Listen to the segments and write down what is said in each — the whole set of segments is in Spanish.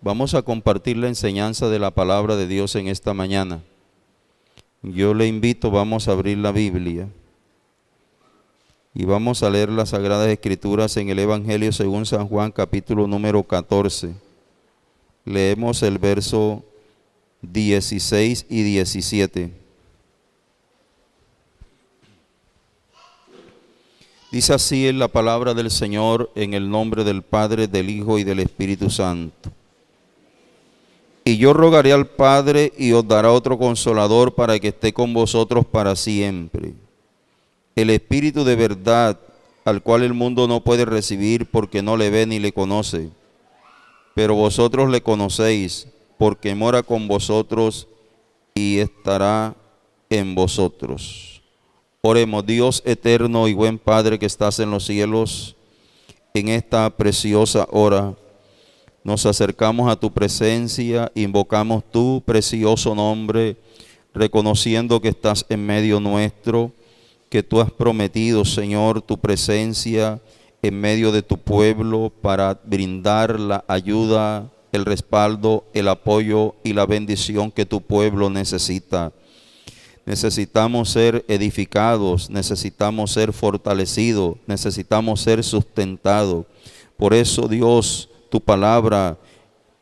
Vamos a compartir la enseñanza de la palabra de Dios en esta mañana. Yo le invito, vamos a abrir la Biblia y vamos a leer las Sagradas Escrituras en el Evangelio según San Juan, capítulo número 14. Leemos el verso 16 y 17. Dice así en la palabra del Señor, en el nombre del Padre, del Hijo y del Espíritu Santo. Y yo rogaré al Padre y os dará otro Consolador para que esté con vosotros para siempre. El Espíritu de verdad, al cual el mundo no puede recibir porque no le ve ni le conoce. Pero vosotros le conocéis, porque mora con vosotros y estará en vosotros. Oremos. Dios eterno y buen Padre que estás en los cielos, en esta preciosa hora nos acercamos a tu presencia, invocamos tu precioso nombre, reconociendo que estás en medio nuestro, que tú has prometido, Señor, tu presencia en medio de tu pueblo para brindar la ayuda, el respaldo, el apoyo y la bendición que tu pueblo necesita. Necesitamos ser edificados, necesitamos ser fortalecidos, necesitamos ser sustentados. Por eso, Dios, tu palabra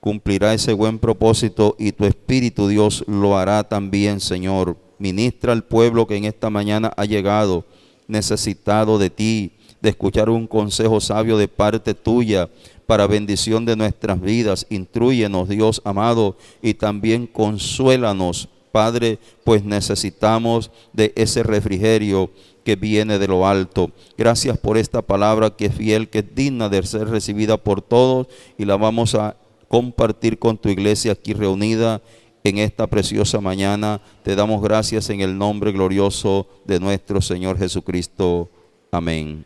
cumplirá ese buen propósito y tu Espíritu, Dios, lo hará también, Señor. Ministra al pueblo que en esta mañana ha llegado necesitado de ti, de escuchar un consejo sabio de parte tuya para bendición de nuestras vidas. Intrúyenos, Dios amado, y también consuélanos, Padre, pues necesitamos de ese refrigerio que viene de lo alto. Gracias por esta palabra que es fiel, que es digna de ser recibida por todos, y la vamos a compartir con tu iglesia aquí reunida en esta preciosa mañana. Te damos gracias en el nombre glorioso de nuestro Señor Jesucristo. Amén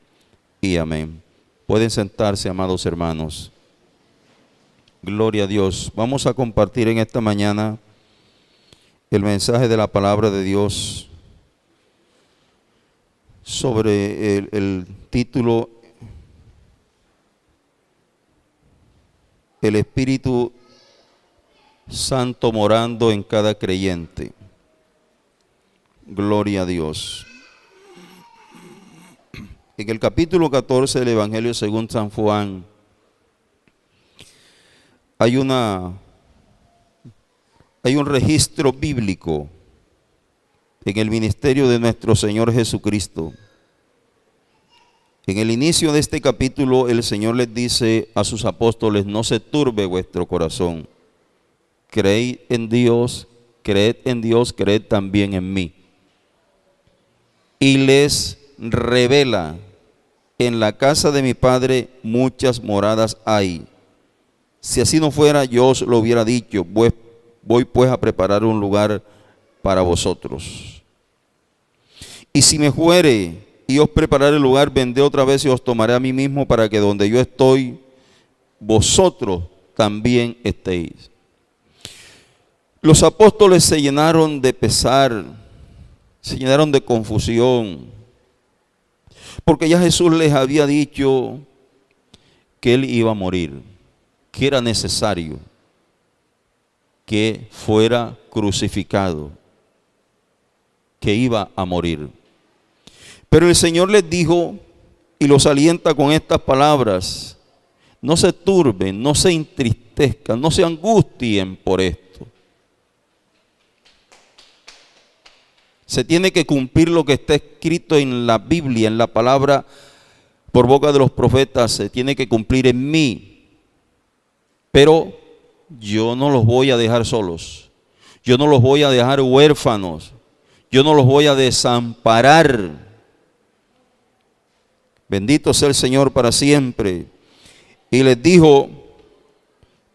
y amén. Pueden sentarse, amados hermanos. Gloria a Dios. Vamos a compartir en esta mañana el mensaje de la palabra de Dios sobre el título El Espíritu Santo morando en cada creyente. Gloria a Dios. En el capítulo 14 del Evangelio según San Juan hay un registro bíblico en el ministerio de nuestro Señor Jesucristo. En el inicio de este capítulo el Señor les dice a sus apóstoles: no se turbe vuestro corazón, creed en Dios, creed también en mí. Y les revela: en la casa de mi Padre muchas moradas hay. Si así no fuera, yo os lo hubiera dicho. Voy pues a preparar un lugar para vosotros. Y si me fuere y os prepararé el lugar, vendré otra vez y os tomaré a mí mismo, para que donde yo estoy, vosotros también estéis. Los apóstoles se llenaron de pesar, se llenaron de confusión, porque ya Jesús les había dicho que Él iba a morir, que era necesario que fuera crucificado, que iba a morir. Pero el Señor les dijo y los alienta con estas palabras: no se turben, no se entristezcan, no se angustien por esto. Se tiene que cumplir lo que está escrito en la Biblia, en la palabra por boca de los profetas, se tiene que cumplir en mí. Pero yo no los voy a dejar solos, yo no los voy a dejar huérfanos, yo no los voy a desamparar. Bendito sea el Señor para siempre. Y les dijo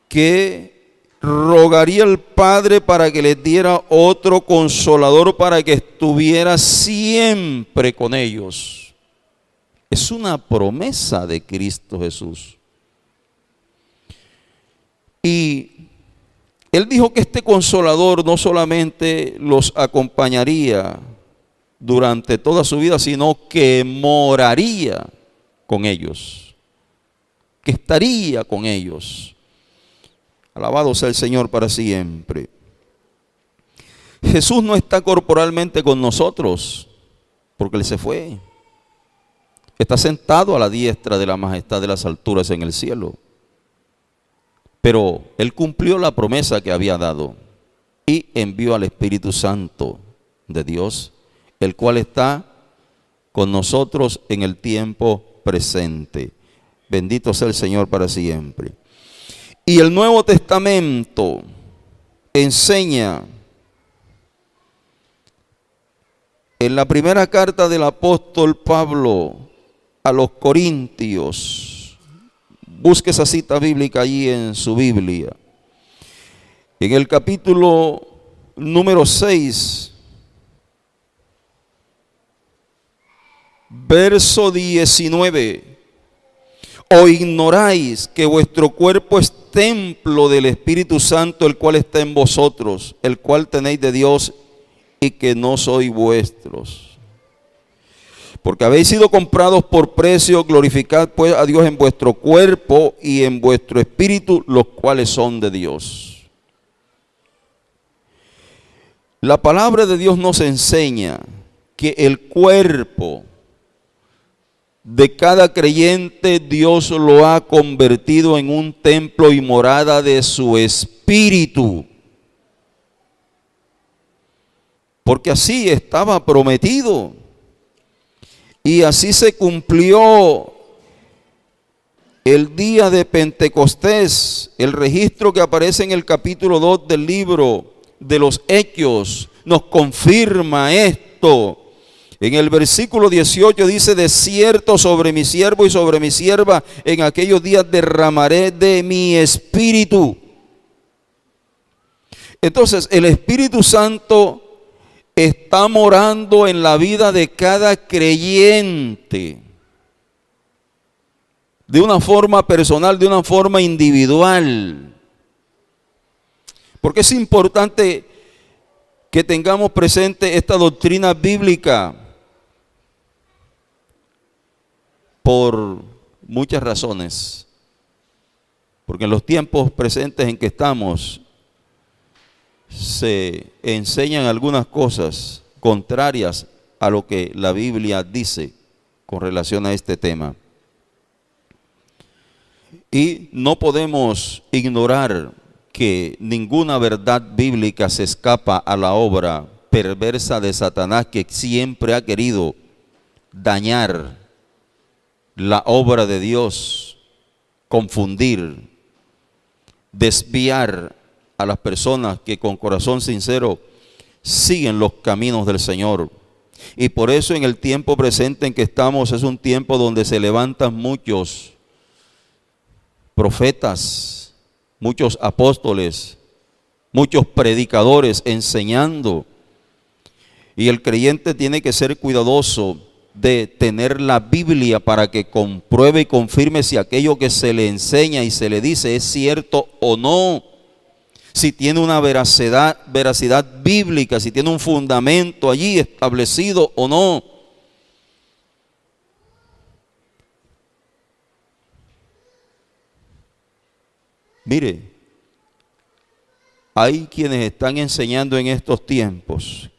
que rogaría al Padre para que les diera otro Consolador para que estuviera siempre con ellos. Es una promesa de Cristo Jesús. Y Él dijo que este Consolador no solamente los acompañaría durante toda su vida, sino que moraría con ellos, que estaría con ellos. Alabado sea el Señor para siempre. Jesús no está corporalmente con nosotros, porque Él se fue. Está sentado a la diestra de la majestad de las alturas en el cielo. Pero Él cumplió la promesa que había dado y envió al Espíritu Santo de Dios, el cual está con nosotros en el tiempo presente. Bendito sea el Señor para siempre. Y el Nuevo Testamento enseña en la primera carta del apóstol Pablo a los Corintios. Busque esa cita bíblica allí en su Biblia. En el capítulo número 6, verso 19. ¿O ignoráis que vuestro cuerpo es templo del Espíritu Santo, el cual está en vosotros, el cual tenéis de Dios, y que no sois vuestros? Porque habéis sido comprados por precio. Glorificad pues a Dios en vuestro cuerpo y en vuestro espíritu, los cuales son de Dios. La palabra de Dios nos enseña que el cuerpo de cada creyente Dios lo ha convertido en un templo y morada de su espíritu. Porque así estaba prometido. Y así se cumplió el día de Pentecostés. El registro que aparece en el capítulo 2 del libro de los Hechos nos confirma esto. En el versículo 18 dice: de cierto sobre mi siervo y sobre mi sierva en aquellos días derramaré de mi espíritu. Entonces el Espíritu Santo está morando en la vida de cada creyente, de una forma personal, de una forma individual. Porque es importante que tengamos presente esta doctrina bíblica por muchas razones. Porque en los tiempos presentes en que estamos se enseñan algunas cosas contrarias a lo que la Biblia dice con relación a este tema. Y no podemos ignorar que ninguna verdad bíblica se escapa a la obra perversa de Satanás, que siempre ha querido dañar la obra de Dios, confundir, desviar a las personas que con corazón sincero siguen los caminos del Señor. Y por eso en el tiempo presente en que estamos es un tiempo donde se levantan muchos profetas, muchos apóstoles, muchos predicadores enseñando. Y el creyente tiene que ser cuidadoso de tener la Biblia para que compruebe y confirme si aquello que se le enseña y se le dice es cierto o no. Si tiene una veracidad bíblica, si tiene un fundamento allí establecido o no. Mire, hay quienes están enseñando en estos tiempos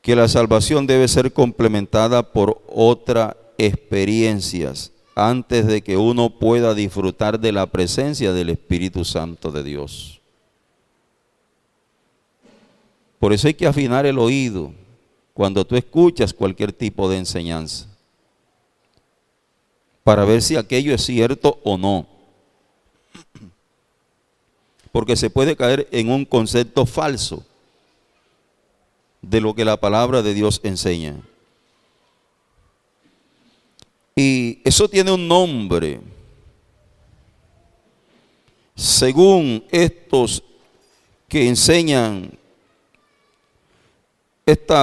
que la salvación debe ser complementada por otras experiencias antes de que uno pueda disfrutar de la presencia del Espíritu Santo de Dios. Por eso hay que afinar el oído cuando tú escuchas cualquier tipo de enseñanza, para ver si aquello es cierto o no. Porque se puede caer en un concepto falso de lo que la palabra de Dios enseña. Y eso tiene un nombre. Según estos que enseñan este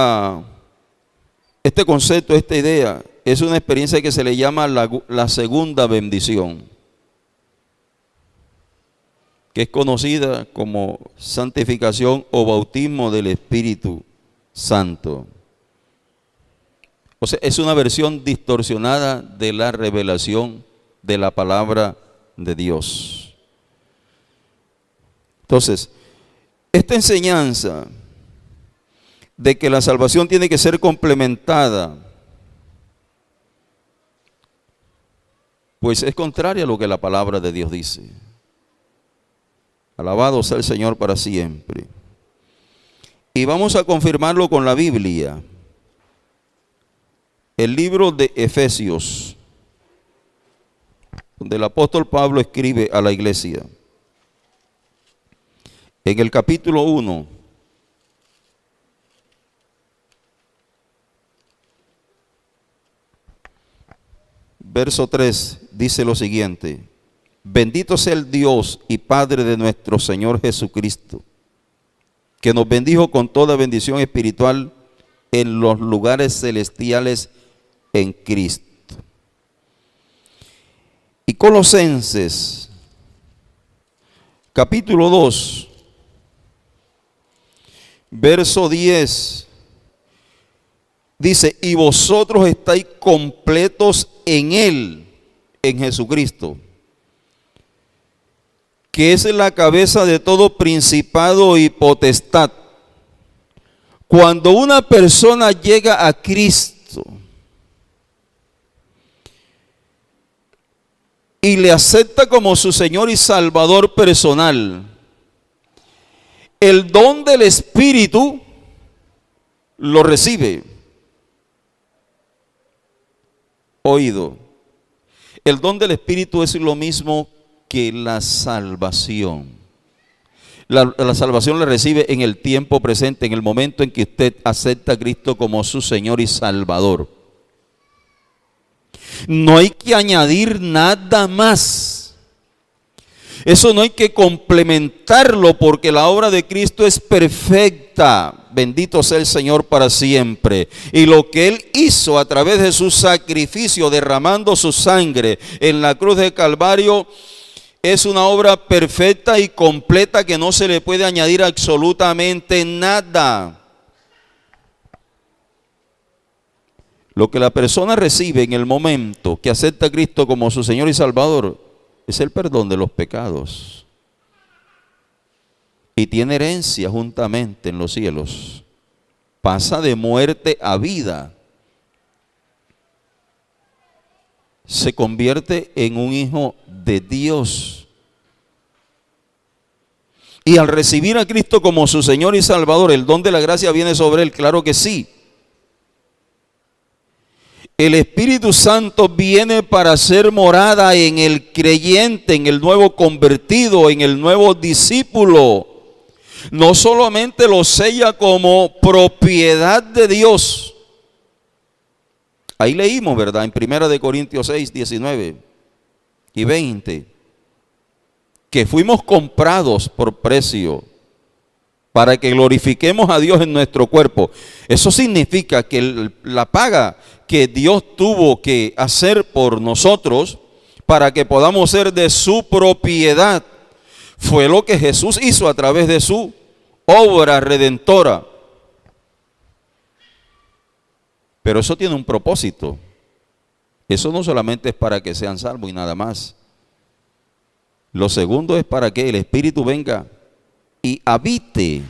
concepto, esta idea, es una experiencia que se le llama la segunda bendición, que es conocida como santificación o bautismo del Espíritu Santo. O sea, es una versión distorsionada de la revelación de la palabra de Dios. Entonces, esta enseñanza de que la salvación tiene que ser complementada, pues es contraria a lo que la palabra de Dios dice. Alabado sea el Señor para siempre. Y vamos a confirmarlo con la Biblia. El libro de Efesios, donde el apóstol Pablo escribe a la iglesia. En el capítulo 1, verso 3, dice lo siguiente: bendito sea el Dios y Padre de nuestro Señor Jesucristo, que nos bendijo con toda bendición espiritual en los lugares celestiales en Cristo. Y Colosenses, capítulo 2, verso 10, dice: y vosotros estáis completos en Él, en Jesucristo, que es la cabeza de todo principado y potestad. Cuando una persona llega a Cristo y le acepta como su Señor y Salvador personal, el don del Espíritu lo recibe. Oído, el don del Espíritu es lo mismo que la salvación. La salvación la recibe en el tiempo presente, en el momento en que usted acepta a Cristo como su Señor y Salvador. No hay que añadir nada más. Eso no hay que complementarlo, porque la obra de Cristo es perfecta. Bendito sea el Señor para siempre. Y lo que Él hizo a través de su sacrificio, derramando su sangre en la cruz de Calvario, es una obra perfecta y completa que no se le puede añadir absolutamente nada. Lo que la persona recibe en el momento que acepta a Cristo como su Señor y Salvador es el perdón de los pecados. Y tiene herencia juntamente en los cielos. Pasa de muerte a vida. Se convierte en un hijo de Dios. Y al recibir a Cristo como su Señor y Salvador, ¿el don de la gracia viene sobre él? Claro que sí. El Espíritu Santo viene para ser morada en el creyente, en el nuevo convertido, en el nuevo discípulo. No solamente lo sella como propiedad de Dios. Ahí leímos, ¿verdad? En 1 Corintios 6, 19 y 20. Que fuimos comprados por precio para que glorifiquemos a Dios en nuestro cuerpo. Eso significa que la paga que Dios tuvo que hacer por nosotros para que podamos ser de su propiedad fue lo que Jesús hizo a través de su obra redentora. Pero eso tiene un propósito. Eso no solamente es para que sean salvos y nada más. Lo segundo es para que el Espíritu venga y habite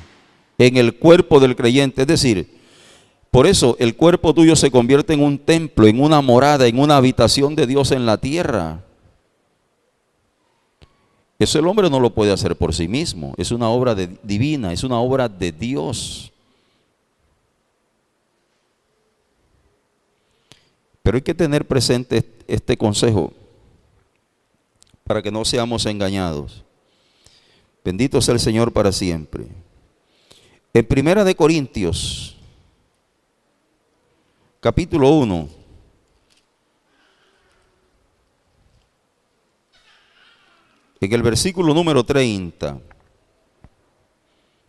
en el cuerpo del creyente. Es decir, por eso el cuerpo tuyo se convierte en un templo, en una morada, en una habitación de Dios en la tierra. Eso el hombre no lo puede hacer por sí mismo. Es una obra divina, es una obra de Dios. Pero hay que tener presente este consejo para que no seamos engañados. Bendito sea el Señor para siempre. En 1 Corintios, capítulo 1, en el versículo número 30,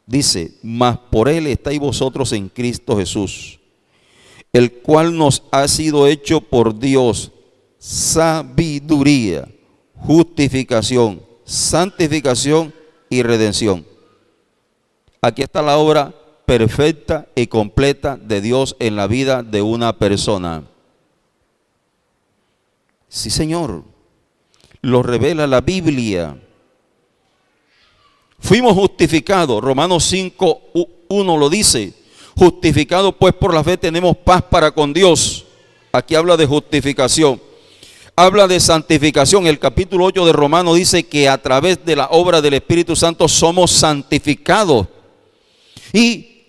dice: mas por Él estáis vosotros en Cristo Jesús, el cual nos ha sido hecho por Dios sabiduría, justificación, santificación y redención. Aquí está la obra perfecta y completa de Dios en la vida de una persona. Sí, Señor, lo revela la Biblia. Fuimos justificados. Romanos 5:1 lo dice. Justificados pues por la fe tenemos paz para con Dios. Aquí habla de justificación. Habla de santificación. El capítulo 8 de Romanos dice que a través de la obra del Espíritu Santo somos santificados. Y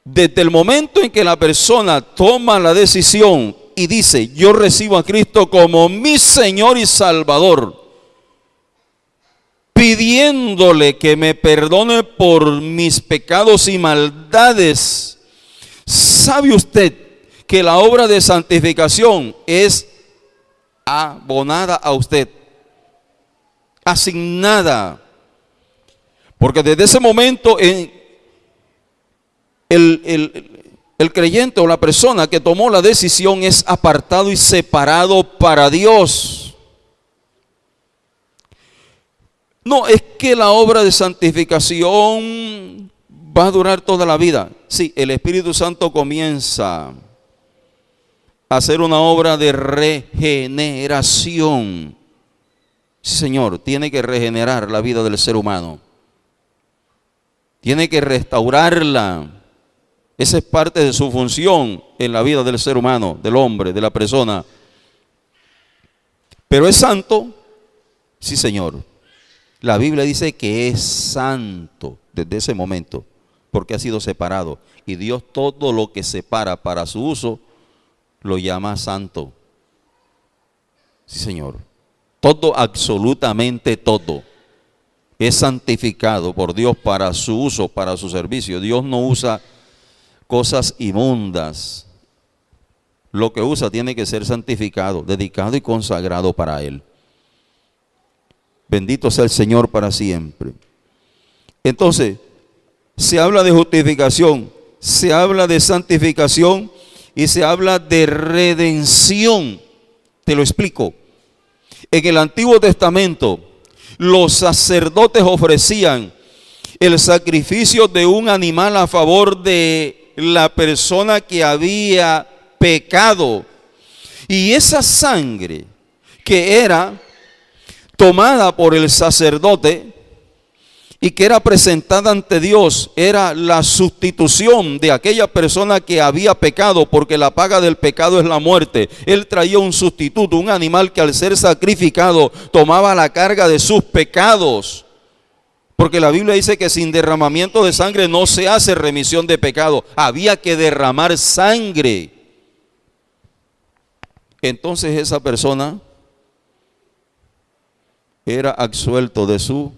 desde el momento en que la persona toma la decisión y dice, yo recibo a Cristo como mi Señor y Salvador, pidiéndole que me perdone por mis pecados y maldades, ¿sabe usted que la obra de santificación es abonada a usted, asignada? Porque desde ese momento el creyente o la persona que tomó la decisión es apartado y separado para Dios. No es que la obra de santificación va a durar toda la vida. Sí, el Espíritu Santo comienza a hacer una obra de regeneración. Sí, Señor, tiene que regenerar la vida del ser humano. Tiene que restaurarla. Esa es parte de su función en la vida del ser humano, del hombre, de la persona. Pero es santo, sí, Señor. La Biblia dice que es santo desde ese momento, porque ha sido separado. Y Dios todo lo que separa para su uso, lo llama santo. Sí, Señor. Todo, absolutamente todo, es santificado por Dios para su uso, para su servicio. Dios no usa cosas inmundas. Lo que usa tiene que ser santificado, dedicado y consagrado para Él. Bendito sea el Señor para siempre. Entonces, se habla de justificación, se habla de santificación y se habla de redención. Te lo explico. En el Antiguo Testamento, los sacerdotes ofrecían el sacrificio de un animal a favor de la persona que había pecado. Y esa sangre que era tomada por el sacerdote y que era presentada ante Dios, era la sustitución de aquella persona que había pecado, porque la paga del pecado es la muerte. Él traía un sustituto, un animal que al ser sacrificado tomaba la carga de sus pecados, porque la Biblia dice que sin derramamiento de sangre no se hace remisión de pecado. Había que derramar sangre. Entonces esa persona era absuelto de su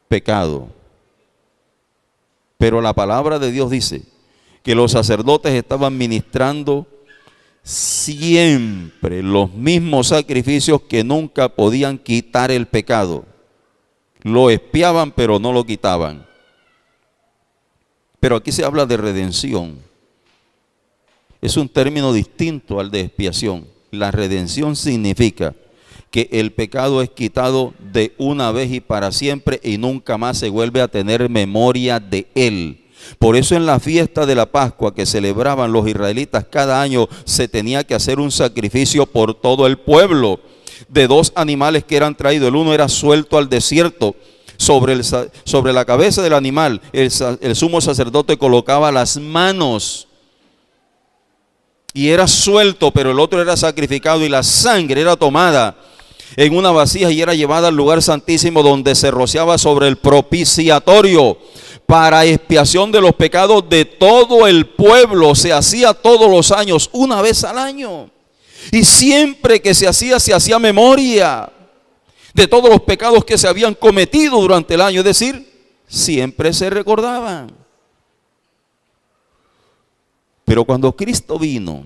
pecado. Pero la palabra de Dios dice que los sacerdotes estaban ministrando siempre los mismos sacrificios que nunca podían quitar el pecado. Lo expiaban, pero no lo quitaban. Pero aquí se habla de redención. Es un término distinto al de expiación. La redención significa que el pecado es quitado de una vez y para siempre y nunca más se vuelve a tener memoria de él. Por eso en la fiesta de la Pascua que celebraban los israelitas cada año se tenía que hacer un sacrificio por todo el pueblo de 2 animales que eran traídos. El uno era suelto al desierto. Sobre la cabeza del animal el sumo sacerdote colocaba las manos y era suelto, pero el otro era sacrificado y la sangre era tomada en una vasija y era llevada al lugar santísimo donde se rociaba sobre el propiciatorio para expiación de los pecados de todo el pueblo. Se hacía todos los años, una vez al año. Y siempre que se hacía memoria de todos los pecados que se habían cometido durante el año. Es decir, siempre se recordaban. Pero cuando Cristo vino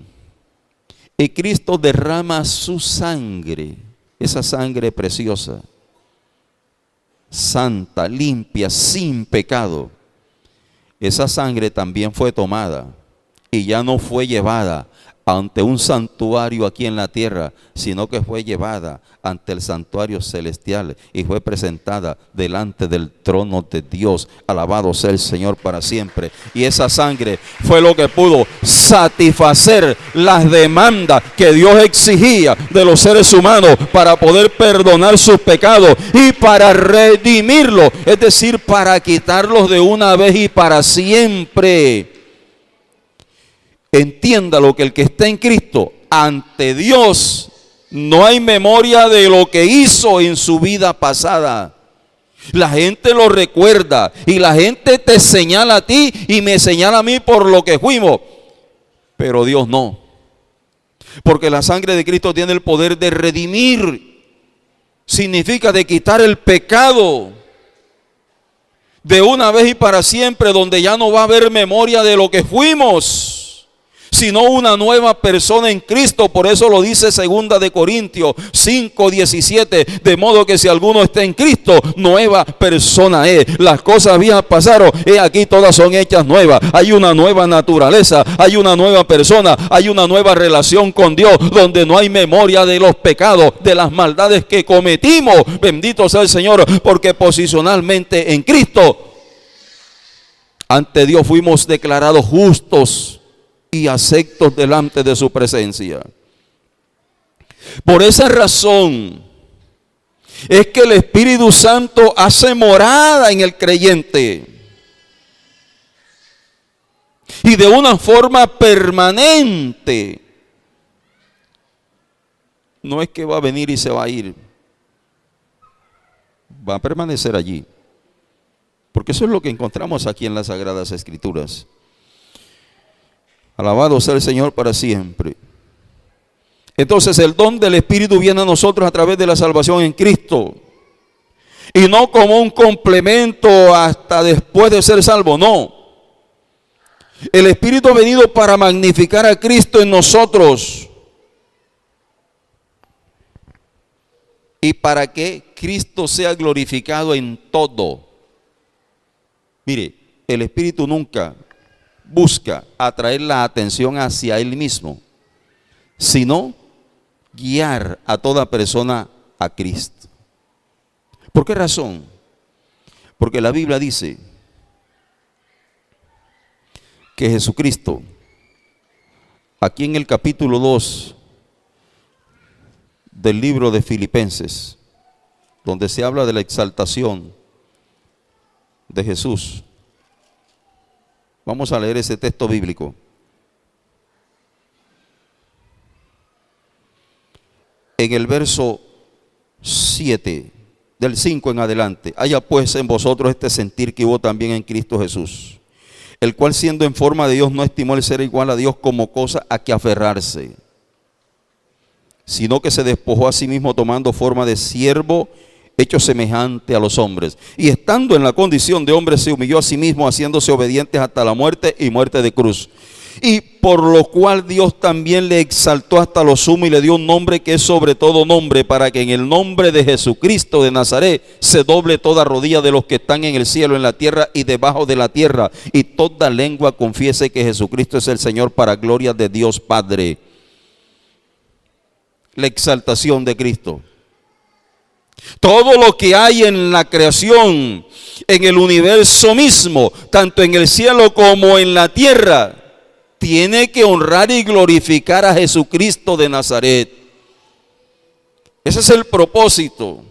y Cristo derrama su sangre, esa sangre preciosa, santa, limpia, sin pecado, esa sangre también fue tomada y ya no fue llevada ante un santuario aquí en la tierra, sino que fue llevada ante el santuario celestial y fue presentada delante del trono de Dios. Alabado sea el Señor para siempre. Y esa sangre fue lo que pudo satisfacer las demandas que Dios exigía de los seres humanos para poder perdonar sus pecados y para redimirlos, es decir, para quitarlos de una vez y para siempre. Entiéndalo, que el que está en Cristo, ante Dios, no hay memoria de lo que hizo en su vida pasada. La gente lo recuerda y la gente te señala a ti y me señala a mí por lo que fuimos. Pero Dios no. Porque la sangre de Cristo tiene el poder de redimir. Significa de quitar el pecado de una vez y para siempre, donde ya no va a haber memoria de lo que fuimos, sino una nueva persona en Cristo. Por eso lo dice 2 de Corintios 5:17, de modo que si alguno está en Cristo, nueva persona es. Las cosas viejas pasaron, y aquí todas son hechas nuevas. Hay una nueva naturaleza, hay una nueva persona, hay una nueva relación con Dios, donde no hay memoria de los pecados, de las maldades que cometimos. Bendito sea el Señor, porque posicionalmente en Cristo, ante Dios fuimos declarados justos y aceptos delante de su presencia. Por esa razón es que el Espíritu Santo hace morada en el creyente, y de una forma permanente. No es que va a venir y se va a ir, va a permanecer allí, porque eso es lo que encontramos aquí en las Sagradas Escrituras. Alabado sea el Señor para siempre. Entonces el don del Espíritu viene a nosotros a través de la salvación en Cristo, y no como un complemento hasta después de ser salvo, no. El Espíritu ha venido para magnificar a Cristo en nosotros y para que Cristo sea glorificado en todo. Mire, el Espíritu nunca busca atraer la atención hacia Él mismo, sino guiar a toda persona a Cristo. ¿Por qué razón? Porque la Biblia dice que Jesucristo, aquí en el capítulo 2 del libro de Filipenses, donde se habla de la exaltación de Jesús, vamos a leer ese texto bíblico. En el verso 7, del 5 en adelante: haya pues en vosotros este sentir que hubo también en Cristo Jesús, el cual siendo en forma de Dios no estimó el ser igual a Dios como cosa a que aferrarse, sino que se despojó a sí mismo, tomando forma de siervo, hecho semejante a los hombres, y estando en la condición de hombre se humilló a sí mismo, haciéndose obediente hasta la muerte y muerte de cruz. Y por lo cual Dios también le exaltó hasta lo sumo y le dio un nombre que es sobre todo nombre, para que en el nombre de Jesucristo de Nazaret se doble toda rodilla de los que están en el cielo, en la tierra y debajo de la tierra, y toda lengua confiese que Jesucristo es el Señor, para gloria de Dios Padre. La exaltación de Cristo. Todo lo que hay en la creación, en el universo mismo, tanto en el cielo como en la tierra, tiene que honrar y glorificar a Jesucristo de Nazaret. Ese es el propósito.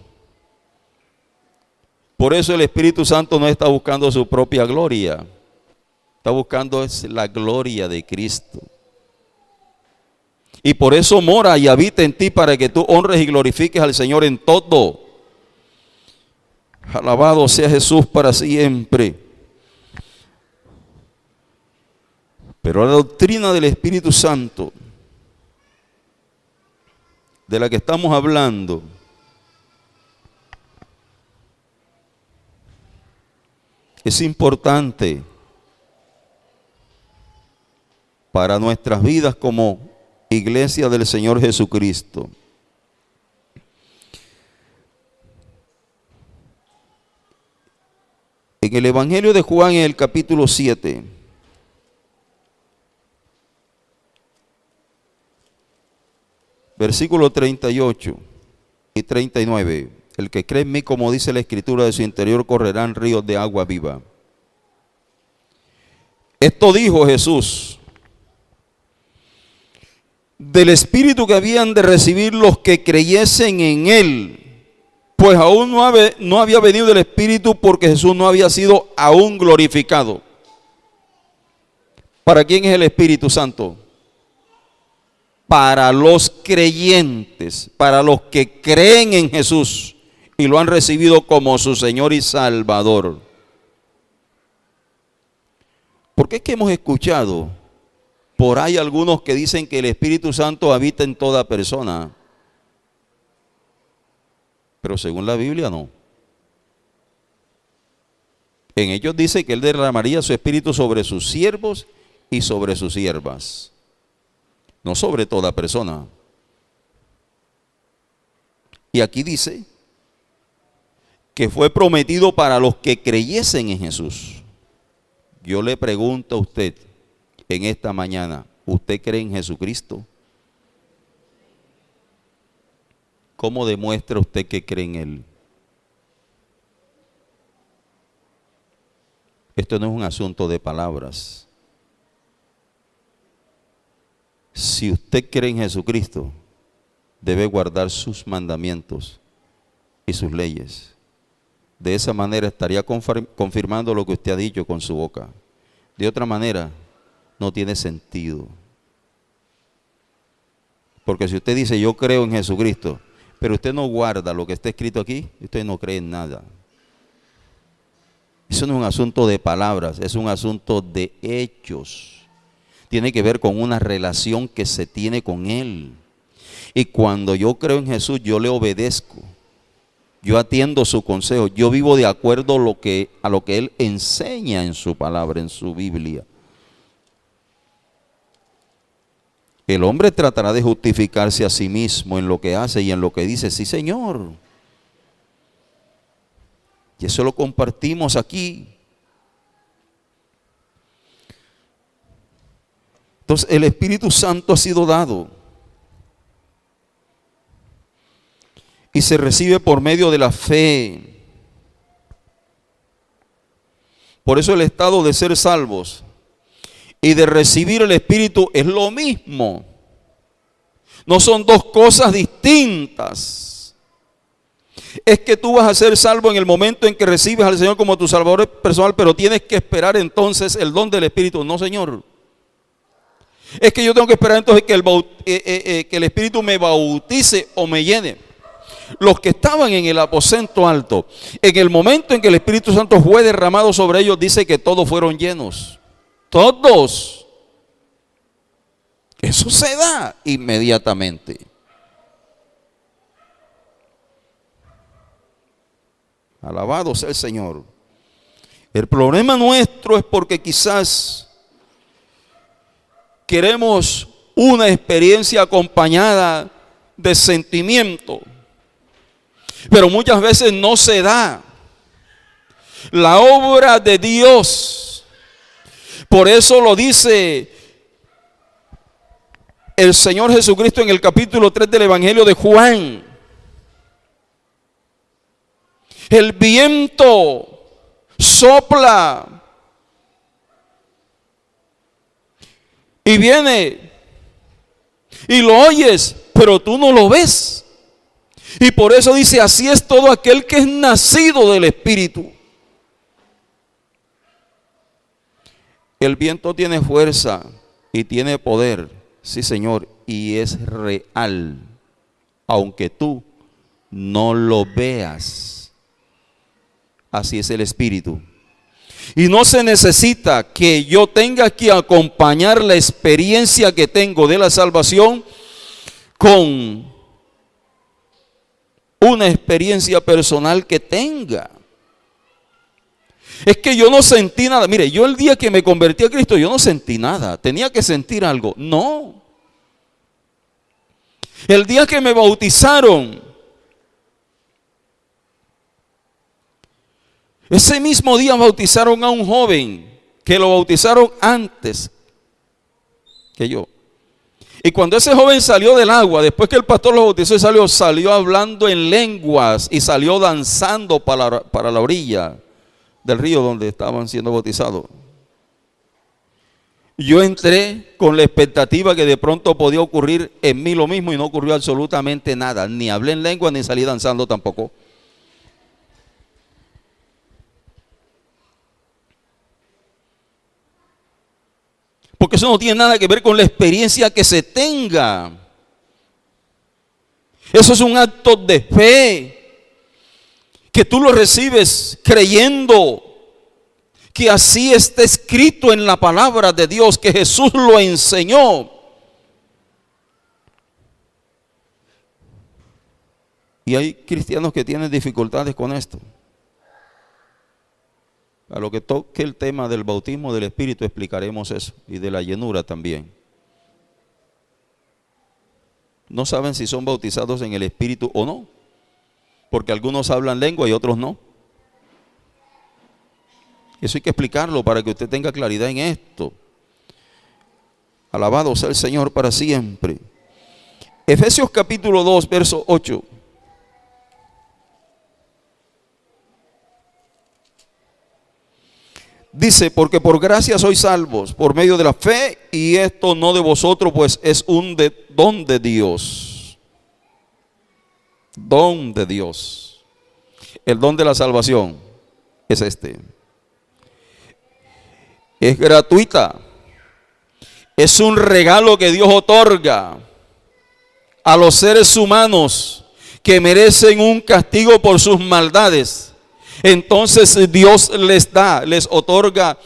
Por eso el Espíritu Santo no está buscando su propia gloria, está buscando es la gloria de Cristo. Y por eso mora y habita en ti, para que tú honres y glorifiques al Señor en todo. Alabado sea Jesús para siempre. Pero la doctrina del Espíritu Santo, de la que estamos hablando, es importante para nuestras vidas como Iglesia del Señor Jesucristo. En el Evangelio de Juan, en el capítulo 7, Versículo 38 y 39. El que cree en mí, como dice la Escritura, de su interior correrán ríos de agua viva. Esto dijo Jesús del Espíritu que habían de recibir los que creyesen en Él, pues aún no había venido el Espíritu, porque Jesús no había sido aún glorificado. ¿Para quién es el Espíritu Santo? Para los creyentes, para los que creen en Jesús y lo han recibido como su Señor y Salvador. ¿Por qué es que hemos escuchado por ahí algunos que dicen que el Espíritu Santo habita en toda persona? Pero según la Biblia no. En ellos dice que Él derramaría su Espíritu sobre sus siervos y sobre sus siervas, no sobre toda persona. Y aquí dice que fue prometido para los que creyesen en Jesús. Yo le pregunto a usted en esta mañana, ¿usted cree en Jesucristo? ¿Cómo demuestra usted que cree en Él? Esto no es un asunto de palabras. Si usted cree en Jesucristo, debe guardar sus mandamientos y sus leyes. De esa manera estaría confirmando lo que usted ha dicho con su boca. De otra manera, no tiene sentido. Porque si usted dice, yo creo en Jesucristo, pero usted no guarda lo que está escrito aquí, usted no cree en nada. Eso no es un asunto de palabras, es un asunto de hechos. Tiene que ver con una relación que se tiene con Él. Y cuando yo creo en Jesús, yo le obedezco. Yo atiendo su consejo. Yo vivo de acuerdo a lo que Él enseña en su palabra, en su Biblia. El hombre tratará de justificarse a sí mismo en lo que hace y en lo que dice. Sí, Señor. Y eso lo compartimos aquí. Entonces, el Espíritu Santo ha sido dado y se recibe por medio de la fe. Por eso el estado de ser salvos y de recibir el Espíritu es lo mismo. No son dos cosas distintas. Es que tú vas a ser salvo en el momento en que recibes al Señor como tu Salvador personal, pero tienes que esperar entonces el don del Espíritu. No, Señor. Es que yo tengo que esperar entonces que el Espíritu me bautice o me llene. Los que estaban en el aposento alto, en el momento en que el Espíritu Santo fue derramado sobre ellos, dice que todos fueron llenos. Todos. Eso se da inmediatamente. Alabado sea el Señor. El problema nuestro es porque quizás queremos una experiencia acompañada de sentimiento, pero muchas veces no se da la obra de Dios. Por eso lo dice el Señor Jesucristo en el capítulo 3 del Evangelio de Juan. El viento sopla y viene y lo oyes, pero tú no lo ves. Y por eso dice, así es todo aquel que es nacido del Espíritu. El viento tiene fuerza y tiene poder, sí, Señor, y es real, aunque tú no lo veas. Así es el Espíritu. Y no se necesita que yo tenga que acompañar la experiencia que tengo de la salvación con una experiencia personal que tenga. Es que yo no sentí nada. Mire, yo el día que me convertí a Cristo, yo no sentí nada. Tenía que sentir algo. No. El día que me bautizaron, ese mismo día bautizaron a un joven que lo bautizaron antes que yo. Y cuando ese joven salió del agua, después que el pastor lo bautizó y salió hablando en lenguas y salió danzando para la orilla del río donde estaban siendo bautizados. Yo entré con la expectativa que de pronto podía ocurrir en mí lo mismo y no ocurrió absolutamente nada. Ni hablé en lengua ni salí danzando tampoco. Porque eso no tiene nada que ver con la experiencia que se tenga. Eso es un acto de fe, que tú lo recibes creyendo que así está escrito en la palabra de Dios, que Jesús lo enseñó. Y hay cristianos que tienen dificultades con esto. A lo que toque el tema del bautismo del Espíritu explicaremos eso, y de la llenura también. No saben si son bautizados en el Espíritu o no, porque algunos hablan lengua y otros no. Eso hay que explicarlo para que usted tenga claridad en esto. Alabado sea el Señor para siempre. Efesios capítulo 2, verso 8. Dice, porque por gracia sois salvos, por medio de la fe, y esto no de vosotros, pues es un don de Dios. Don de Dios. El don de la salvación es este. Es gratuita. Es un regalo que Dios otorga a los seres humanos que merecen un castigo por sus maldades. Entonces Dios les otorga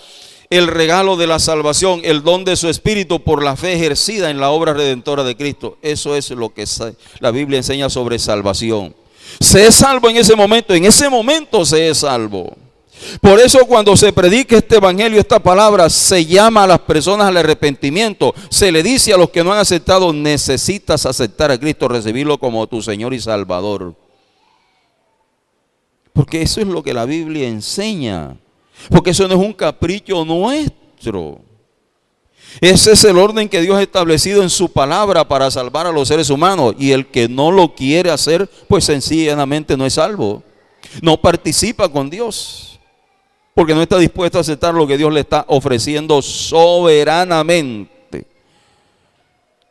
el regalo de la salvación, el don de su Espíritu por la fe ejercida en la obra redentora de Cristo. Eso es lo que la Biblia enseña sobre salvación. Se es salvo en ese momento se es salvo. Por eso cuando se predica este evangelio, esta palabra, se llama a las personas al arrepentimiento. Se le dice a los que no han aceptado, necesitas aceptar a Cristo, recibirlo como tu Señor y Salvador. Porque eso es lo que la Biblia enseña. Porque eso no es un capricho nuestro. Ese es el orden que Dios ha establecido en su palabra para salvar a los seres humanos. Y el que no lo quiere hacer, pues sencillamente no es salvo. No participa con Dios. Porque no está dispuesto a aceptar lo que Dios le está ofreciendo soberanamente.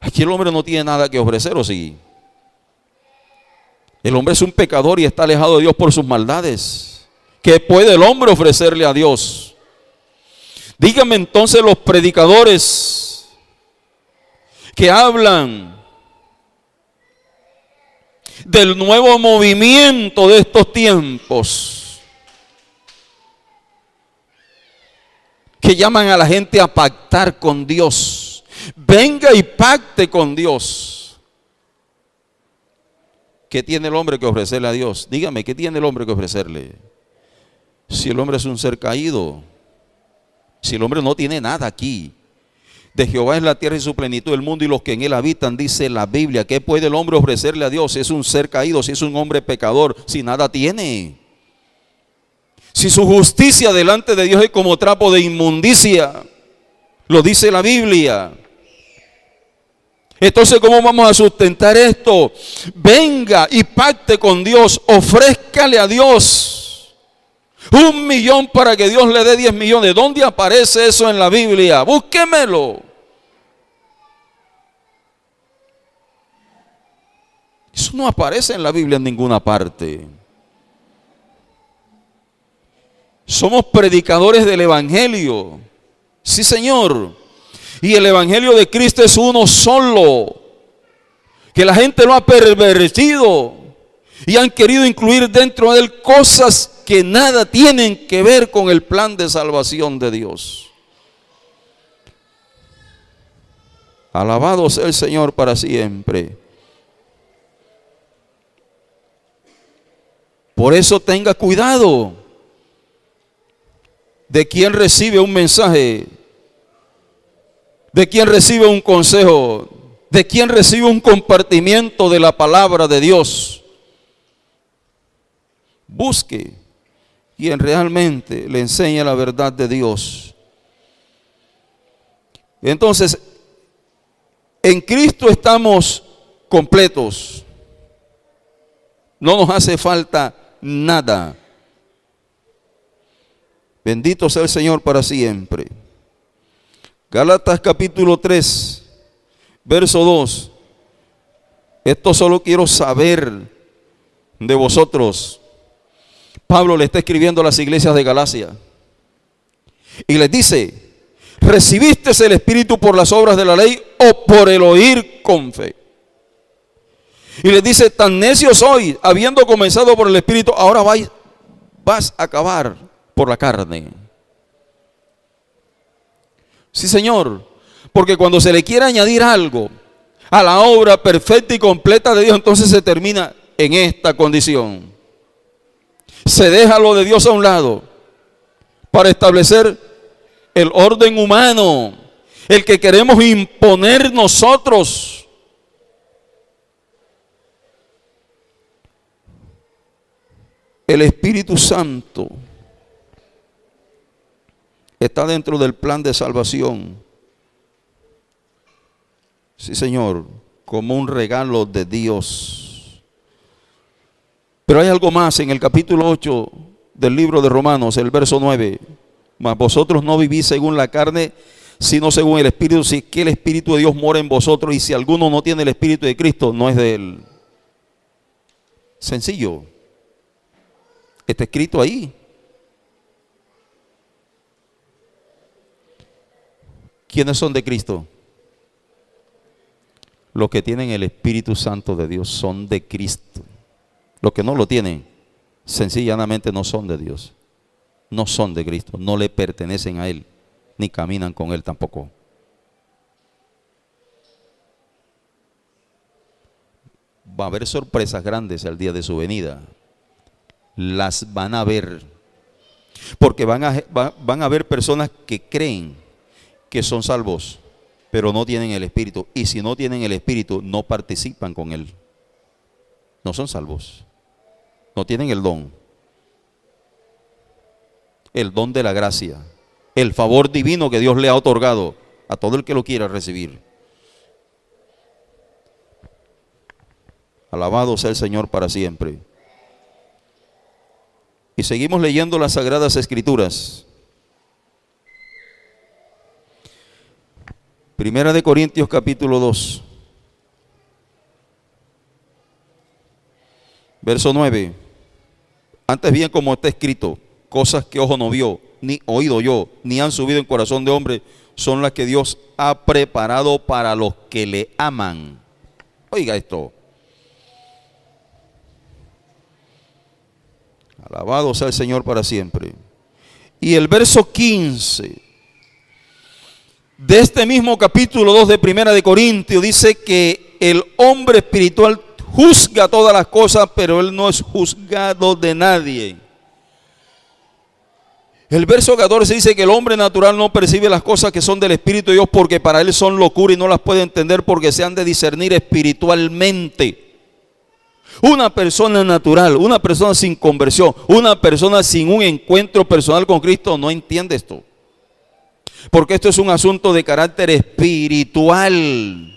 Aquí el hombre no tiene nada que ofrecer, ¿o sí? El hombre es un pecador y está alejado de Dios por sus maldades. ¿Qué puede el hombre ofrecerle a Dios? Díganme entonces los predicadores que hablan del nuevo movimiento de estos tiempos, que llaman a la gente a pactar con Dios. Venga y pacte con Dios. ¿Qué tiene el hombre que ofrecerle a Dios? Dígame, ¿qué tiene el hombre que ofrecerle? Si el hombre es un ser caído, si el hombre no tiene nada aquí. De Jehová es la tierra y su plenitud, el mundo y los que en él habitan, dice la Biblia. ¿Qué puede el hombre ofrecerle a Dios si es un ser caído, si es un hombre pecador, si nada tiene? Si su justicia delante de Dios es como trapo de inmundicia, lo dice la Biblia. Entonces, ¿cómo vamos a sustentar esto? Venga y pacte con Dios, ofrézcale a Dios 1 millón para que Dios le dé 10 millones. ¿Dónde aparece eso en la Biblia? Búsquemelo. Eso no aparece en la Biblia en ninguna parte. Somos predicadores del Evangelio. Sí, Señor. Y el Evangelio de Cristo es uno solo. Que la gente lo ha pervertido y han querido incluir dentro de él cosas que nada tienen que ver con el plan de salvación de Dios. Alabado sea el Señor para siempre. Por eso tenga cuidado de quien recibe un mensaje, de quien recibe un consejo, de quien recibe un compartimiento de la palabra de Dios. Busque quien realmente le enseña la verdad de Dios. Entonces, En Cristo estamos completos. No nos hace falta nada. Bendito sea el Señor para siempre. Gálatas capítulo 3, verso 2. Esto solo quiero saber de vosotros. Pablo le está escribiendo a las iglesias de Galacia y les dice: ¿recibiste el Espíritu por las obras de la ley o por el oír con fe? Y les dice: tan necio soy, habiendo comenzado por el Espíritu, ahora vas a acabar por la carne. Sí, Señor, porque cuando se le quiere añadir algo a la obra perfecta y completa de Dios, entonces se termina en esta condición. Se deja lo de Dios a un lado para establecer el orden humano, el que queremos imponer nosotros. El Espíritu Santo está dentro del plan de salvación. Sí, Señor, como un regalo de Dios. Pero hay algo más en el capítulo 8 del libro de Romanos, el verso 9. Mas vosotros no vivís según la carne, sino según el Espíritu, si es que el Espíritu de Dios mora en vosotros, y si alguno no tiene el Espíritu de Cristo, no es de él. Sencillo. Está escrito ahí. ¿Quiénes son de Cristo? Los que tienen el Espíritu Santo de Dios son de Cristo. Los que no lo tienen, sencillamente no son de Dios. No son de Cristo, no le pertenecen a Él, ni caminan con Él tampoco. Va a haber sorpresas grandes al día de su venida. Las van a ver. Porque van a haber personas que creen que son salvos, pero no tienen el Espíritu. Y si no tienen el Espíritu, no participan con Él. No son salvos. No tienen el don. El don de la gracia. El favor divino que Dios le ha otorgado a todo el que lo quiera recibir. Alabado sea el Señor para siempre. Y seguimos leyendo las Sagradas Escrituras. Primera de Corintios capítulo 2. Verso 9. Antes bien, como está escrito, cosas que ojo no vio, ni oído yo, ni han subido en corazón de hombre, son las que Dios ha preparado para los que le aman. Oiga esto. Alabado sea el Señor para siempre. Y el verso 15 de este mismo capítulo 2 de Primera de Corintios dice que el hombre espiritual juzga todas las cosas, pero él no es juzgado de nadie. El verso 14 dice que el hombre natural no percibe las cosas que son del Espíritu de Dios, porque para él son locura y no las puede entender, porque se han de discernir espiritualmente. Una persona natural, una persona sin conversión, una persona sin un encuentro personal con Cristo no entiende esto. Porque esto es un asunto de carácter espiritual.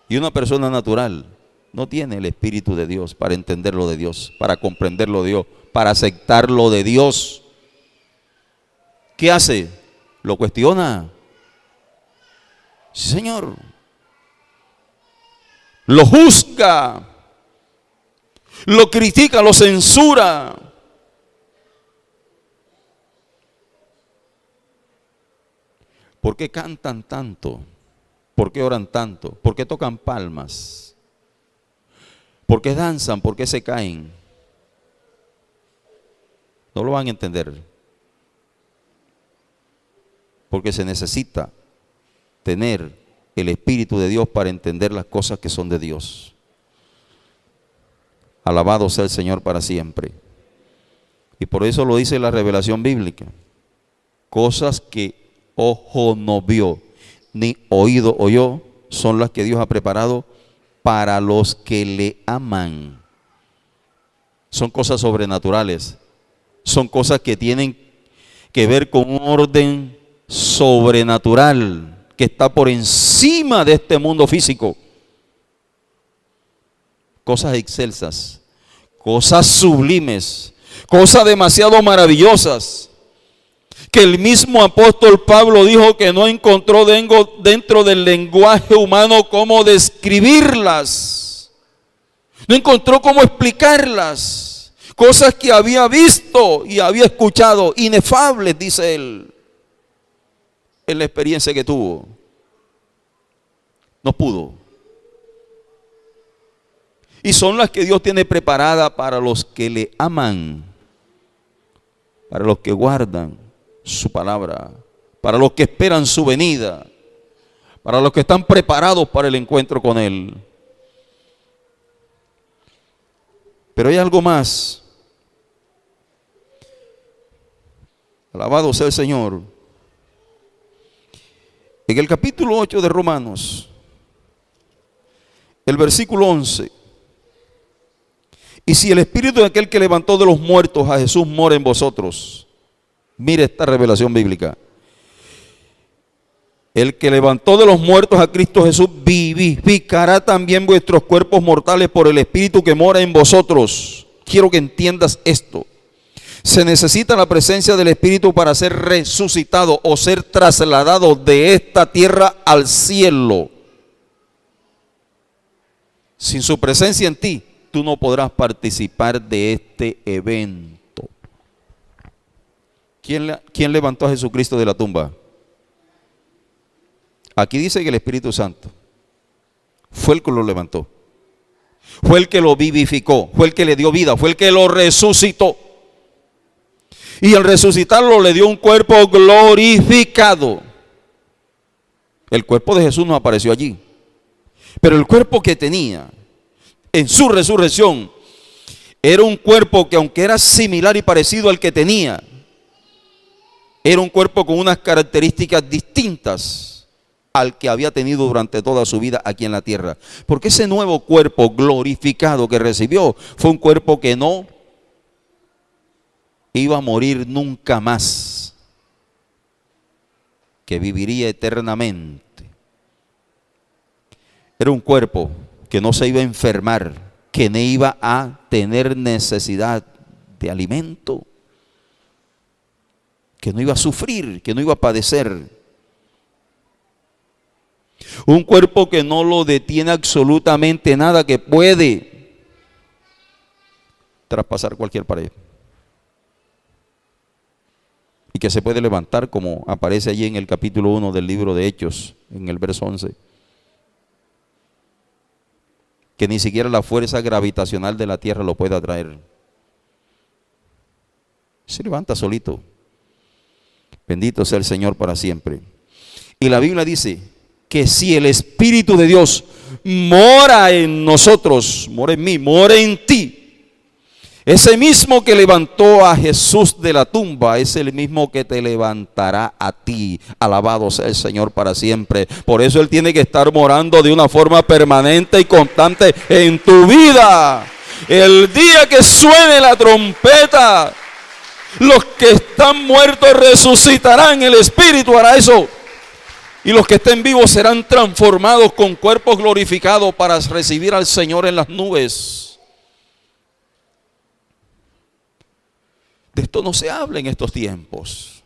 Y una persona natural no tiene el Espíritu de Dios para entenderlo de Dios, para comprenderlo de Dios, para aceptarlo de Dios. ¿Qué hace? Lo cuestiona. Sí, Señor. Lo juzga, lo critica, lo censura. ¿Por qué cantan tanto? ¿Por qué oran tanto? ¿Por qué tocan palmas? ¿Por qué danzan? ¿Por qué se caen? No lo van a entender. Porque se necesita tener el Espíritu de Dios para entender las cosas que son de Dios. Alabado sea el Señor para siempre. Y por eso lo dice la revelación bíblica. Cosas que ojo no vio, ni oído oyó, son las que Dios ha preparado para los que le aman. Son cosas sobrenaturales. Son cosas que tienen que ver con un orden sobrenatural que está por encima encima de este mundo físico. Cosas excelsas, cosas sublimes, cosas demasiado maravillosas, que el mismo apóstol Pablo dijo que no encontró dentro del lenguaje humano cómo describirlas. No encontró cómo explicarlas. Cosas que había visto y había escuchado, inefables, dice él, en la experiencia que tuvo. No pudo. Y son las que Dios tiene preparadas para los que le aman, para los que guardan su palabra, para los que esperan su venida, para los que están preparados para el encuentro con Él. Pero hay algo más. Alabado sea el Señor. En el capítulo 8 de Romanos, el versículo 11. Y si el espíritu de aquel que levantó de los muertos a Jesús mora en vosotros. Mire esta revelación bíblica. El que levantó de los muertos a Cristo Jesús vivificará también vuestros cuerpos mortales por el espíritu que mora en vosotros. Quiero que entiendas esto. Se necesita la presencia del espíritu para ser resucitado o ser trasladado de esta tierra al cielo. Sin su presencia en ti, tú no podrás participar de este evento. ¿Quién levantó a Jesucristo de la tumba? Aquí dice que el Espíritu Santo fue el que lo levantó, fue el que lo vivificó, fue el que le dio vida, fue el que lo resucitó. Y al resucitarlo le dio un cuerpo glorificado. El cuerpo de Jesús no apareció allí, pero el cuerpo que tenía en su resurrección era un cuerpo que, aunque era similar y parecido al que tenía, era un cuerpo con unas características distintas al que había tenido durante toda su vida aquí en la tierra. Porque ese nuevo cuerpo glorificado que recibió fue un cuerpo que no iba a morir nunca más, que viviría eternamente. Era un cuerpo que no se iba a enfermar, que no iba a tener necesidad de alimento, que no iba a sufrir, que no iba a padecer. Un cuerpo que no lo detiene absolutamente nada, que puede traspasar cualquier pared. Y que se puede levantar, como aparece allí en el capítulo 1 del libro de Hechos, en el verso 11. Que ni siquiera la fuerza gravitacional de la tierra lo puede atraer. Se levanta solito. Bendito sea el Señor para siempre. Y la Biblia dice que si el Espíritu de Dios mora en nosotros, mora en mí, mora en ti, ese mismo que levantó a Jesús de la tumba es el mismo que te levantará a ti. Alabado sea el Señor para siempre. Por eso Él tiene que estar morando de una forma permanente y constante en tu vida. El día que suene la trompeta, los que están muertos resucitarán, el Espíritu hará eso. Y los que estén vivos serán transformados con cuerpos glorificados para recibir al Señor en las nubes. De esto no se habla en estos tiempos,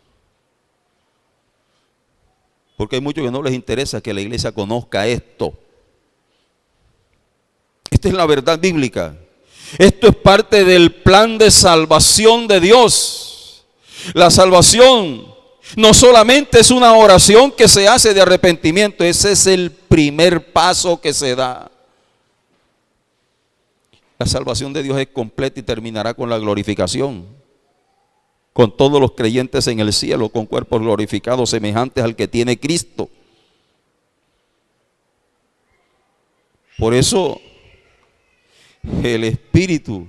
porque hay muchos que no les interesa que la iglesia conozca esto. Esta es la verdad bíblica. Esto es parte del plan de salvación de Dios. La salvación no solamente es una oración que se hace de arrepentimiento, ese es el primer paso que se da. La salvación de Dios es completa y terminará con la glorificación, con todos los creyentes en el cielo, con cuerpos glorificados semejantes al que tiene Cristo. Por eso el Espíritu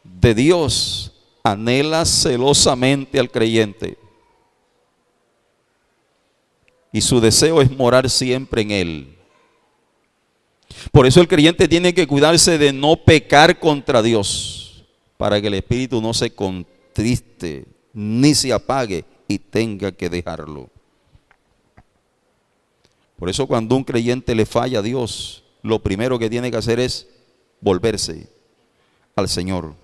de Dios anhela celosamente al creyente. Y su deseo es morar siempre en Él. Por eso el creyente tiene que cuidarse de no pecar contra Dios, para que el Espíritu no se contriste ni se apague y tenga que dejarlo. Por eso cuando un creyente le falla a Dios, lo primero que tiene que hacer es volverse al Señor.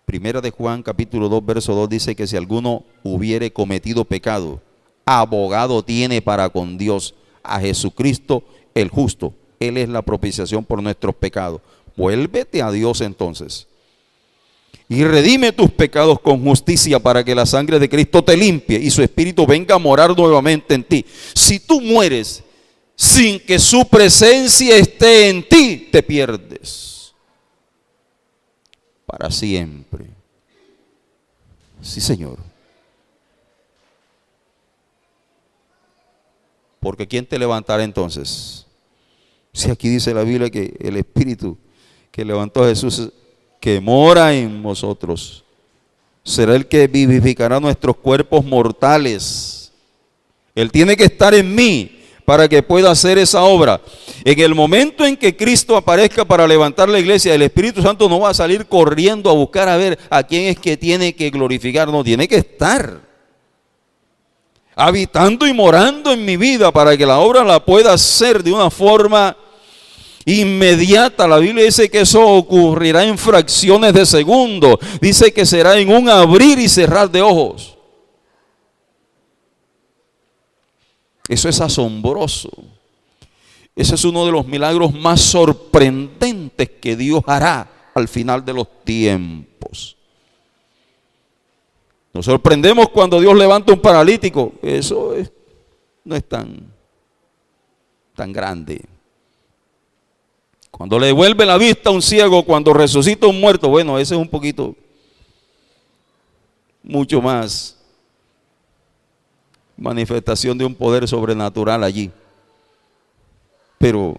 Primera de Juan capítulo 2 verso 2 dice que si alguno hubiere cometido pecado, abogado tiene para con Dios a Jesucristo el justo. Él es la propiciación por nuestros pecados. Vuélvete a Dios entonces y redime tus pecados con justicia para que la sangre de Cristo te limpie y su espíritu venga a morar nuevamente en ti. Si tú mueres sin que su presencia esté en ti, te pierdes para siempre. Sí, Señor. Porque ¿quién te levantará entonces? Si aquí dice la Biblia que el Espíritu que levantó a Jesús, que mora en vosotros, será el que vivificará nuestros cuerpos mortales. Él tiene que estar en mí para que pueda hacer esa obra. En el momento en que Cristo aparezca para levantar la iglesia, el Espíritu Santo no va a salir corriendo a buscar a ver a quién es que tiene que glorificar. No, tiene que estar habitando y morando en mi vida para que la obra la pueda hacer de una forma inmediata. La Biblia dice que eso ocurrirá en fracciones de segundo. Dice que será en un abrir y cerrar de ojos. Eso es asombroso. Ese es uno de los milagros más sorprendentes que Dios hará al final de los tiempos. Nos sorprendemos cuando Dios levanta un paralítico. Eso no es tan grande. Cuando le devuelve la vista a un ciego, cuando resucita a un muerto, bueno, ese es un poquito, mucho más manifestación de un poder sobrenatural allí. Pero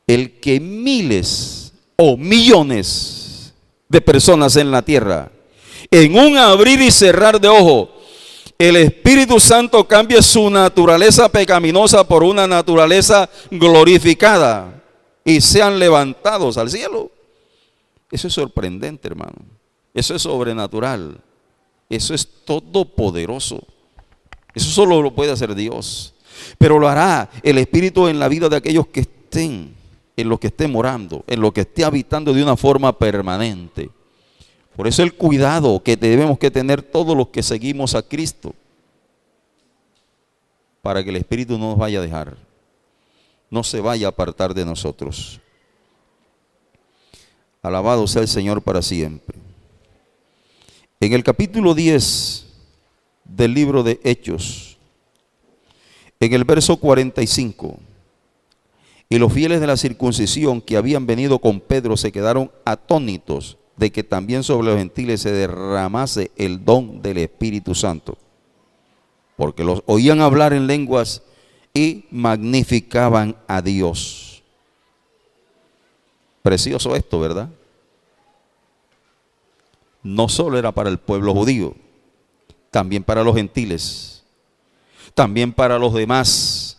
el que miles o millones de personas en la tierra, en un abrir y cerrar de ojo, el Espíritu Santo cambia su naturaleza pecaminosa por una naturaleza glorificada y sean levantados al cielo. Eso es sorprendente, hermano. Eso es sobrenatural. Eso es todopoderoso. Eso solo lo puede hacer Dios. Pero lo hará el Espíritu en la vida de aquellos que estén, en los que esté morando, en los que esté habitando de una forma permanente. Por eso el cuidado que debemos que tener todos los que seguimos a Cristo, para que el Espíritu no nos vaya a dejar, no se vaya a apartar de nosotros. Alabado sea el Señor para siempre. En el capítulo 10 del libro de Hechos, en el verso 45, y los fieles de la circuncisión que habían venido con Pedro se quedaron atónitos de que también sobre los gentiles se derramase el don del Espíritu Santo, porque los oían hablar en lenguas y magnificaban a Dios. Precioso esto, ¿verdad? No solo era para el pueblo judío, también para los gentiles, también para los demás.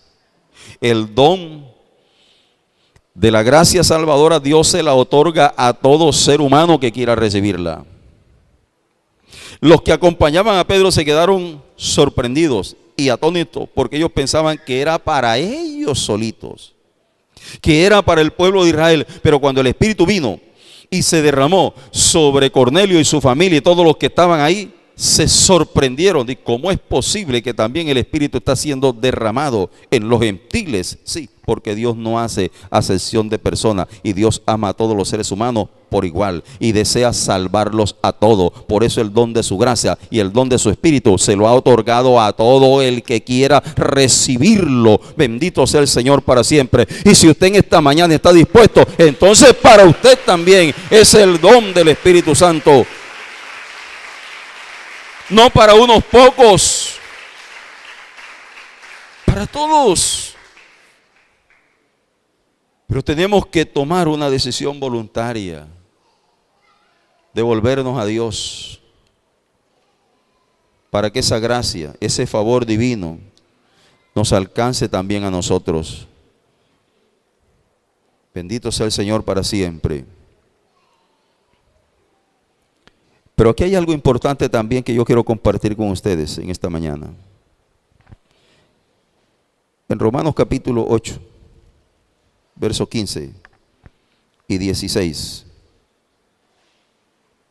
El don de la gracia salvadora Dios se la otorga a todo ser humano que quiera recibirla. Los que acompañaban a Pedro se quedaron sorprendidos y atónitos porque ellos pensaban que era para ellos solitos, que era para el pueblo de Israel. Pero cuando el Espíritu vino y se derramó sobre Cornelio y su familia y todos los que estaban ahí, se sorprendieron de cómo es posible que también el Espíritu está siendo derramado en los gentiles. Sí, porque Dios no hace acepción de personas y Dios ama a todos los seres humanos por igual y desea salvarlos a todos. Por eso el don de su gracia y el don de su Espíritu se lo ha otorgado a todo el que quiera recibirlo. Bendito sea el Señor para siempre. Y si usted en esta mañana está dispuesto, entonces para usted también es el don del Espíritu Santo. No para unos pocos, para todos. Pero tenemos que tomar una decisión voluntaria de volvernos a Dios para que esa gracia, ese favor divino nos alcance también a nosotros. Bendito sea el Señor para siempre. Pero aquí hay algo importante también que yo quiero compartir con ustedes en esta mañana. En Romanos capítulo 8, versos 15 y 16.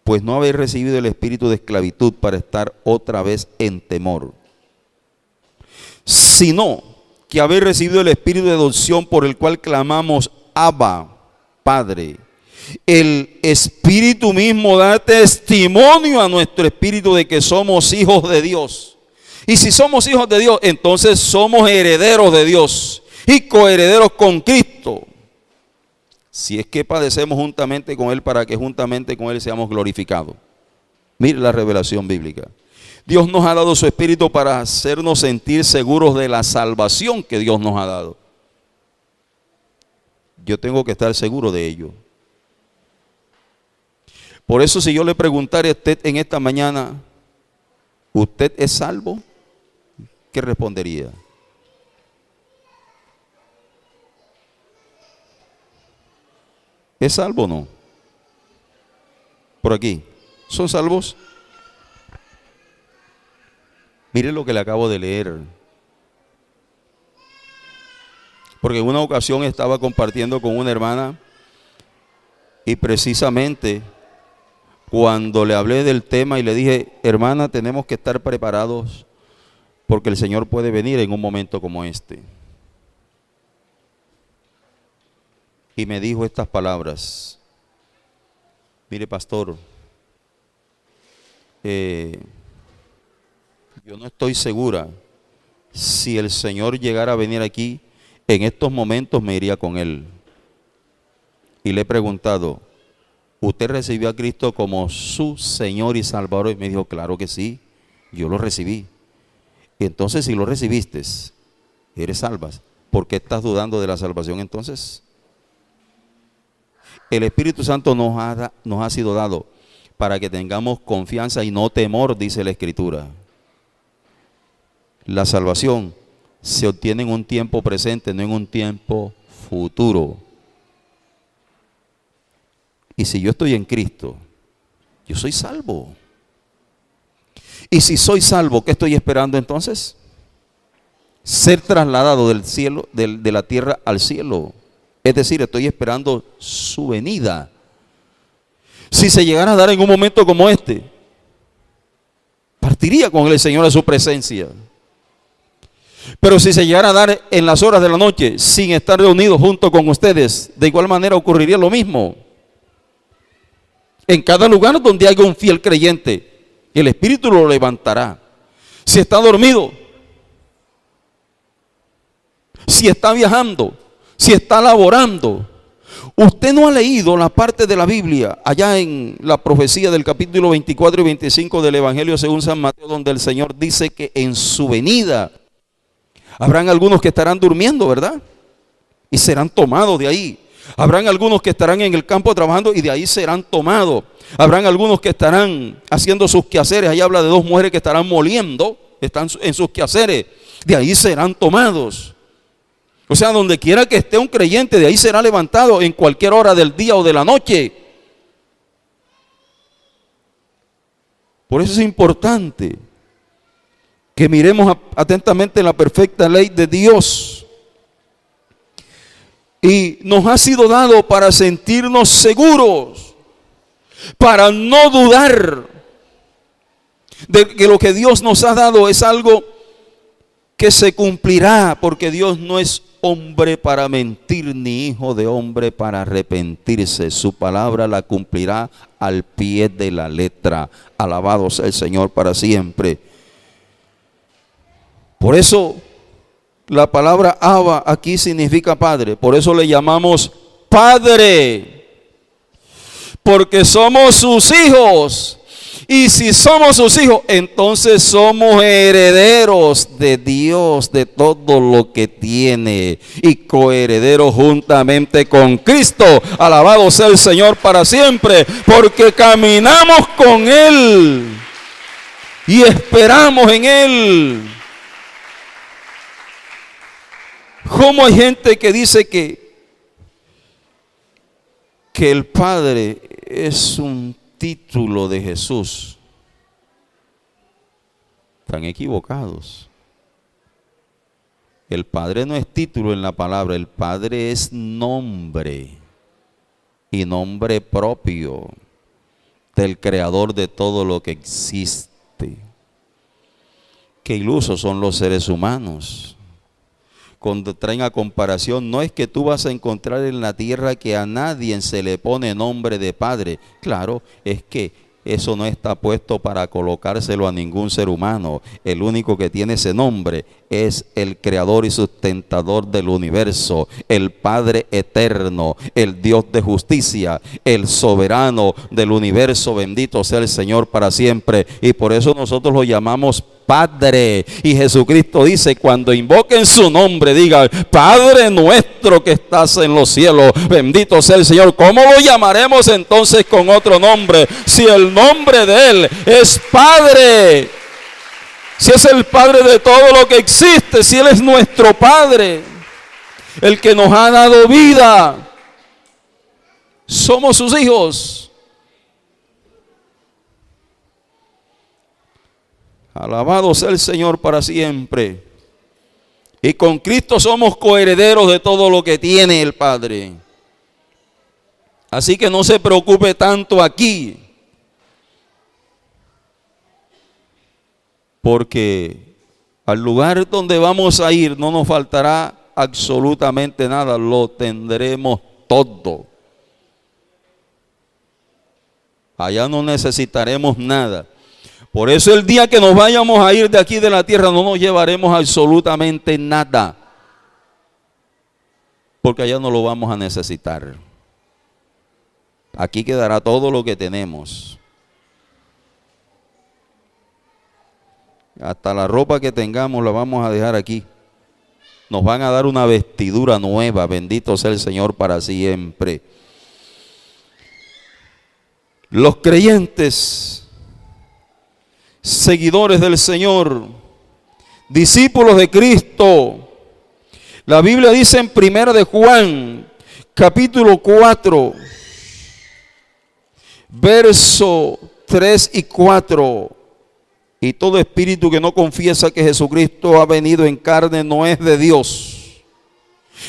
Pues no habéis recibido el espíritu de esclavitud para estar otra vez en temor, sino que habéis recibido el espíritu de adopción por el cual clamamos, Abba, Padre. El Espíritu mismo da testimonio a nuestro espíritu de que somos hijos de Dios. Y si somos hijos de Dios, entonces somos herederos de Dios y coherederos con Cristo, si es que padecemos juntamente con Él, para que juntamente con Él seamos glorificados. Mire la revelación bíblica. Dios nos ha dado su Espíritu para hacernos sentir seguros de la salvación que Dios nos ha dado. Yo tengo que estar seguro de ello. Por eso, si yo le preguntara a usted en esta mañana, ¿usted es salvo? ¿Qué respondería? ¿Es salvo o no? Por aquí, ¿son salvos? Mire lo que le acabo de leer. Porque en una ocasión estaba compartiendo con una hermana y precisamente cuando le hablé del tema y le dije, hermana, tenemos que estar preparados porque el Señor puede venir en un momento como este. Y me dijo estas palabras: mire, pastor, yo no estoy segura si el Señor llegara a venir aquí en estos momentos, me iría con Él. Y le he preguntado, ¿usted recibió a Cristo como su Señor y Salvador? Y me dijo, claro que sí, yo lo recibí. Y entonces, si lo recibiste, eres salvas. ¿Por qué estás dudando de la salvación entonces? El Espíritu Santo nos ha sido dado para que tengamos confianza y no temor, dice la Escritura. La salvación se obtiene en un tiempo presente, no en un tiempo futuro. Y si yo estoy en Cristo, yo soy salvo. Y si soy salvo, ¿qué estoy esperando entonces? Ser trasladado del cielo, de la tierra al cielo. Es decir, estoy esperando su venida. Si se llegara a dar en un momento como este, partiría con el Señor a su presencia. Pero si se llegara a dar en las horas de la noche, sin estar reunidos junto con ustedes, de igual manera ocurriría lo mismo. En cada lugar donde haya un fiel creyente, el Espíritu lo levantará. Si está dormido, si está viajando, si está laborando, usted no ha leído la parte de la Biblia, allá en la profecía del capítulo 24 y 25 del Evangelio según San Mateo, donde el Señor dice que en su venida habrán algunos que estarán durmiendo, ¿verdad? Y serán tomados de ahí. Habrán algunos que estarán en el campo trabajando y de ahí serán tomados. Habrán algunos que estarán haciendo sus quehaceres. Ahí habla de dos mujeres que estarán moliendo, están en sus quehaceres. De ahí serán tomados. O sea, donde quiera que esté un creyente, de ahí será levantado en cualquier hora del día o de la noche. Por eso es importante que miremos atentamente la perfecta ley de Dios. Y nos ha sido dado para sentirnos seguros, para no dudar de que lo que Dios nos ha dado es algo que se cumplirá, porque Dios no es hombre para mentir, ni hijo de hombre para arrepentirse. Su palabra la cumplirá al pie de la letra. Alabado sea el Señor para siempre. Por eso la palabra Abba aquí significa Padre. Por eso le llamamos Padre, porque somos sus hijos. Y si somos sus hijos, entonces somos herederos de Dios, de todo lo que tiene, y coherederos juntamente con Cristo. Alabado sea el Señor para siempre, porque caminamos con Él y esperamos en Él. ¿Cómo hay gente que dice que el Padre es un título de Jesús? Están equivocados. El Padre no es título en la palabra, el Padre es nombre, y nombre propio del Creador de todo lo que existe. Qué ilusos son los seres humanos. Cuando traen a comparación, no es que tú vas a encontrar en la tierra que a nadie se le pone nombre de Padre. Claro, es que eso no está puesto para colocárselo a ningún ser humano. El único que tiene ese nombre es el creador y sustentador del universo, el Padre eterno, el Dios de justicia, el soberano del universo. Bendito sea el Señor para siempre. Y por eso nosotros lo llamamos Padre. Y Jesucristo dice: cuando invoquen su nombre, digan: Padre nuestro que estás en los cielos, bendito sea el Señor. ¿Cómo lo llamaremos entonces con otro nombre? Si el nombre de Él es Padre, si es el Padre de todo lo que existe, si Él es nuestro Padre, el que nos ha dado vida, somos sus hijos. Alabado sea el Señor para siempre. Y con Cristo somos coherederos de todo lo que tiene el Padre. Así que no se preocupe tanto aquí, porque al lugar donde vamos a ir no nos faltará absolutamente nada, lo tendremos todo. Allá no necesitaremos nada. Por eso el día que nos vayamos a ir de aquí de la tierra no nos llevaremos absolutamente nada, porque allá no lo vamos a necesitar. Aquí quedará todo lo que tenemos. Hasta la ropa que tengamos la vamos a dejar aquí. Nos van a dar una vestidura nueva, bendito sea el Señor para siempre. Los creyentes, seguidores del Señor, discípulos de Cristo, la Biblia dice en 1 de Juan, capítulo 4, verso 3 y 4. Y todo espíritu que no confiesa que Jesucristo ha venido en carne no es de Dios.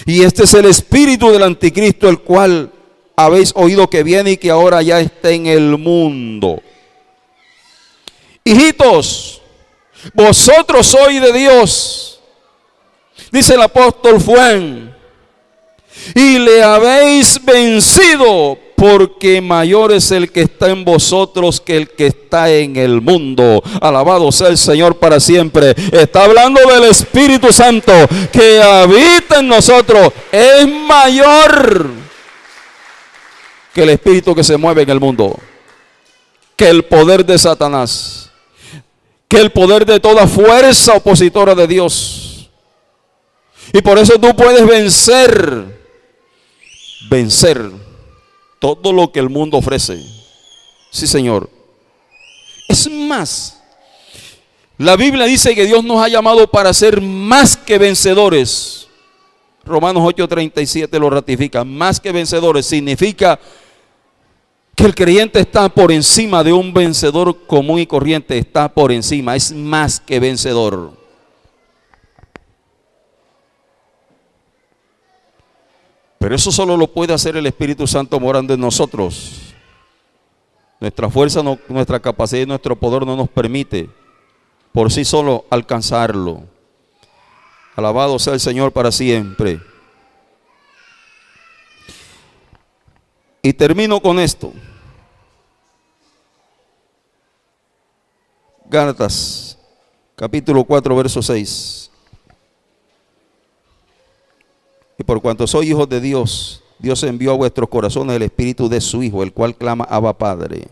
Y este es el espíritu del anticristo, el cual habéis oído que viene y que ahora ya está en el mundo. Hijitos, vosotros sois de Dios, dice el apóstol Juan, y le habéis vencido, porque mayor es el que está en vosotros que el que está en el mundo. Alabado sea el Señor para siempre. Está hablando del Espíritu Santo que habita en nosotros. Es mayor que el espíritu que se mueve en el mundo, que el poder de Satanás, que el poder de toda fuerza opositora de Dios. Y por eso tú puedes vencer todo lo que el mundo ofrece. Sí, Señor. Es más, la Biblia dice que Dios nos ha llamado para ser más que vencedores. Romanos 8:37 lo ratifica. Más que vencedores significa que el creyente está por encima de un vencedor común y corriente. Está por encima, es más que vencedor. Pero eso solo lo puede hacer el Espíritu Santo morando en nosotros. Nuestra fuerza, nuestra capacidad y nuestro poder no nos permite por sí solo alcanzarlo. Alabado sea el Señor para siempre. Y termino con esto. Gálatas, capítulo 4, verso 6. Y por cuanto sois hijos de Dios, Dios envió a vuestros corazones el espíritu de su Hijo, el cual clama: Abba, Padre.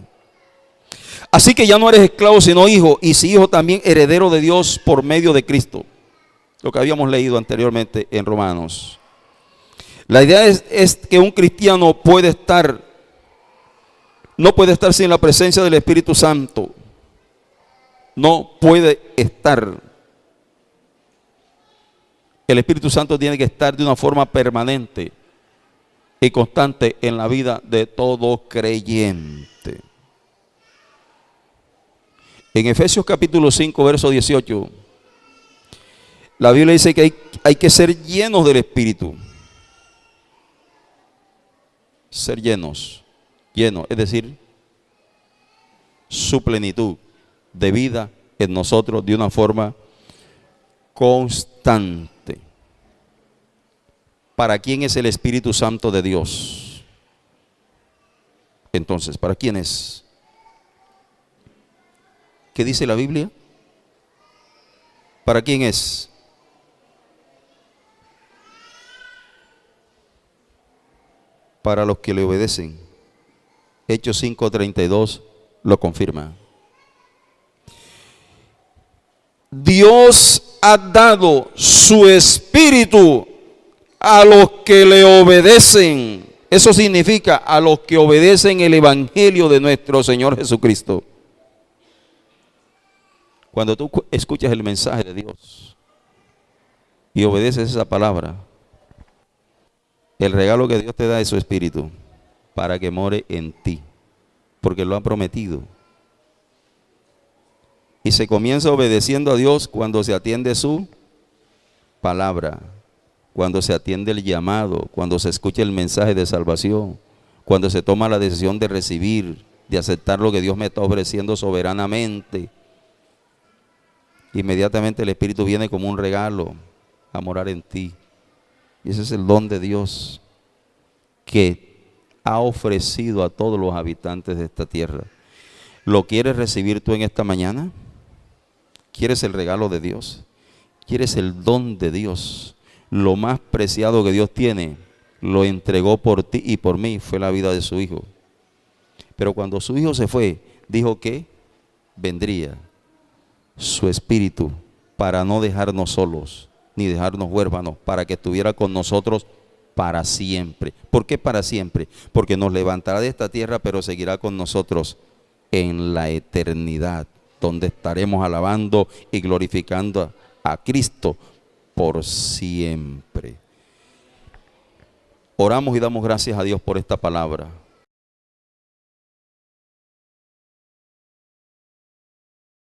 Así que ya no eres esclavo, sino hijo, y si hijo, también heredero de Dios por medio de Cristo. Lo que habíamos leído anteriormente en Romanos. La idea es que un cristiano no puede estar sin la presencia del Espíritu Santo. No puede estar. El Espíritu Santo tiene que estar de una forma permanente y constante en la vida de todo creyente. En Efesios capítulo 5, verso 18, la Biblia dice que hay que ser llenos del Espíritu. Ser llenos, es decir, su plenitud de vida en nosotros de una forma constante. ¿Para quién es el Espíritu Santo de Dios? Entonces, ¿para quién es? ¿Qué dice la Biblia? ¿Para quién es? Para los que le obedecen. Hechos 5:32 lo confirma. Dios ha dado su Espíritu a los que le obedecen. Eso significa a los que obedecen el Evangelio de nuestro Señor Jesucristo. Cuando tú escuchas el mensaje de Dios y obedeces esa palabra, el regalo que Dios te da es su Espíritu para que more en ti, porque lo ha prometido. Y se comienza obedeciendo a Dios cuando se atiende su palabra, cuando se atiende el llamado, cuando se escucha el mensaje de salvación, cuando se toma la decisión de recibir, de aceptar lo que Dios me está ofreciendo soberanamente. Inmediatamente el Espíritu viene como un regalo a morar en ti. Y ese es el don de Dios que ha ofrecido a todos los habitantes de esta tierra. ¿Lo quieres recibir tú en esta mañana? ¿Quieres el regalo de Dios? ¿Quieres el don de Dios? Lo más preciado que Dios tiene, lo entregó por ti y por mí, fue la vida de su Hijo. Pero cuando su Hijo se fue, dijo que vendría su Espíritu para no dejarnos solos, ni dejarnos huérfanos, para que estuviera con nosotros para siempre. ¿Por qué para siempre? Porque nos levantará de esta tierra, pero seguirá con nosotros en la eternidad, donde estaremos alabando y glorificando a Cristo por siempre. Oramos y damos gracias a Dios por esta palabra.